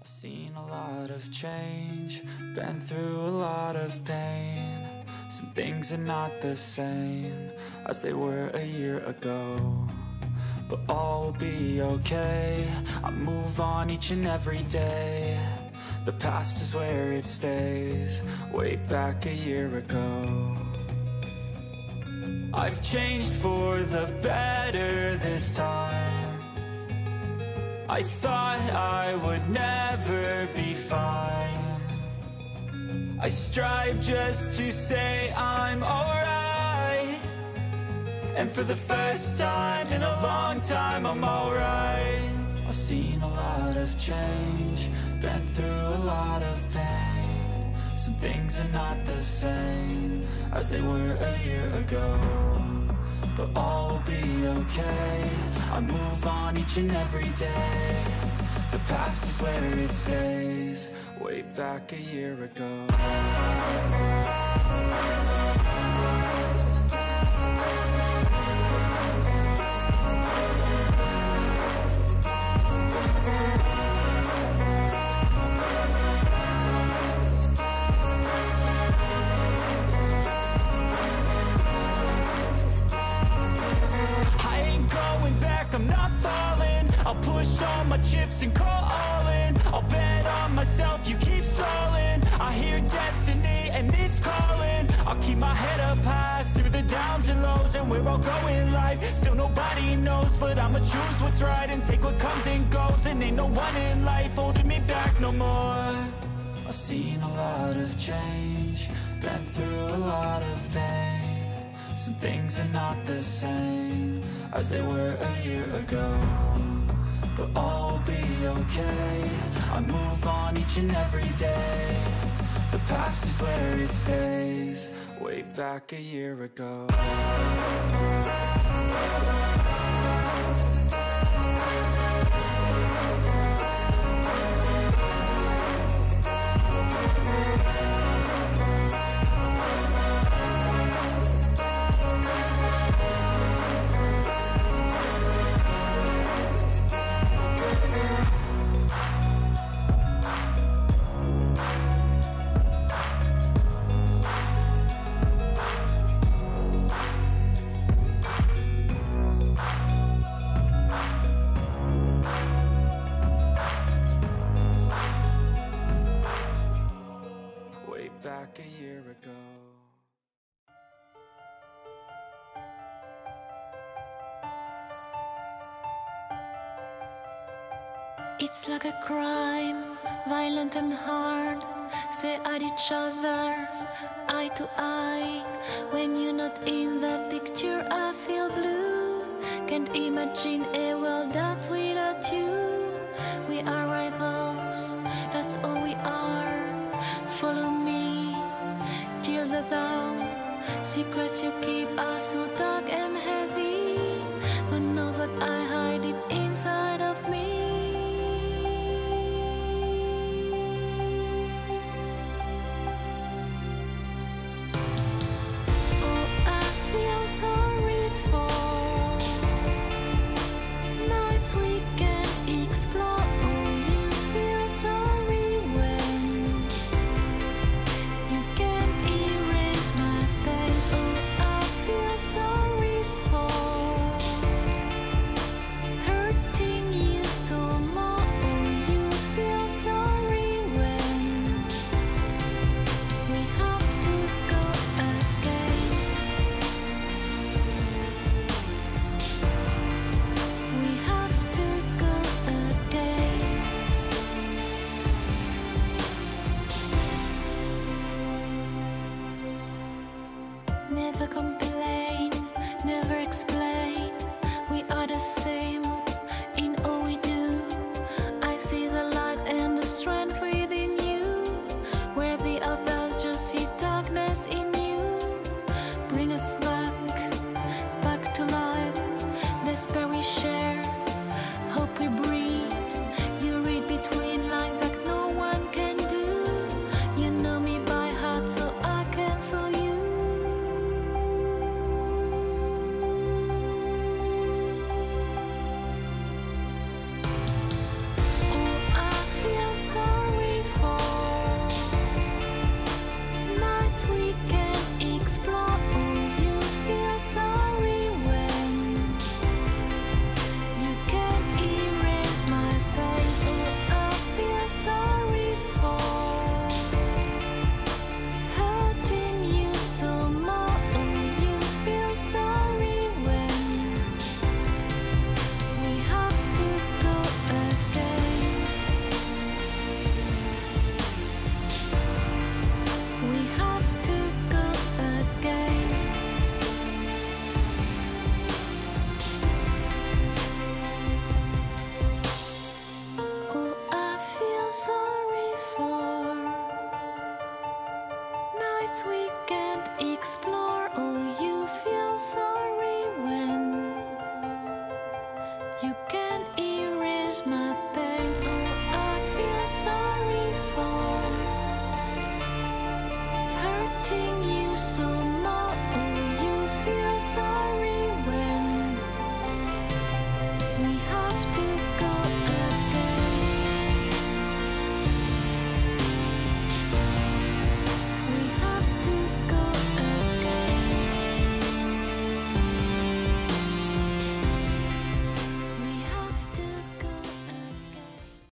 I've seen a lot of change, been through a lot of pain. Some things are not the same as they were a year ago, but all will be okay. I move on each and every day. The past is where it stays, way back a year ago. I've changed for the better this time. I thought I would never be fine. I strive just to say I'm alright, and for the first time in a long time I'm alright. I've seen a lot of change, been through a lot of pain. Some things are not the same as they were a year ago, but all will be okay. I move on each and every day. The past is where it stays, way back a year ago. I'm not falling, I'll push all my chips and call all in. I'll bet on myself, you keep stalling. I hear destiny and it's calling. I'll keep my head up high through the downs and lows, and we're all going life. Still nobody knows, but I'ma choose what's right and take what comes and goes. And ain't no one in life holding me back no more. I've seen a lot of change, been through a lot of pain. Some things are not the same as they were a year ago, but all will be okay. I move on each and every day. The past is where it stays, way back a year ago. Back a year ago. It's like a crime, violent and hard. Stare at each other, eye to eye. When you're not in that picture, I feel blue. Can't imagine a world that's without you. We are rivals, that's all we are. Follow me till the dawn. Secrets you keep are so dark and heavy. Who knows what I hide deep inside of me? Oh, I feel sorry for nights we can explore. Oh, you feel sorry when you can erase my pain. Oh, I feel sorry for sorry for nights we can't explore. Oh, you feel sorry when you can't erase my pain. Oh, I feel sorry.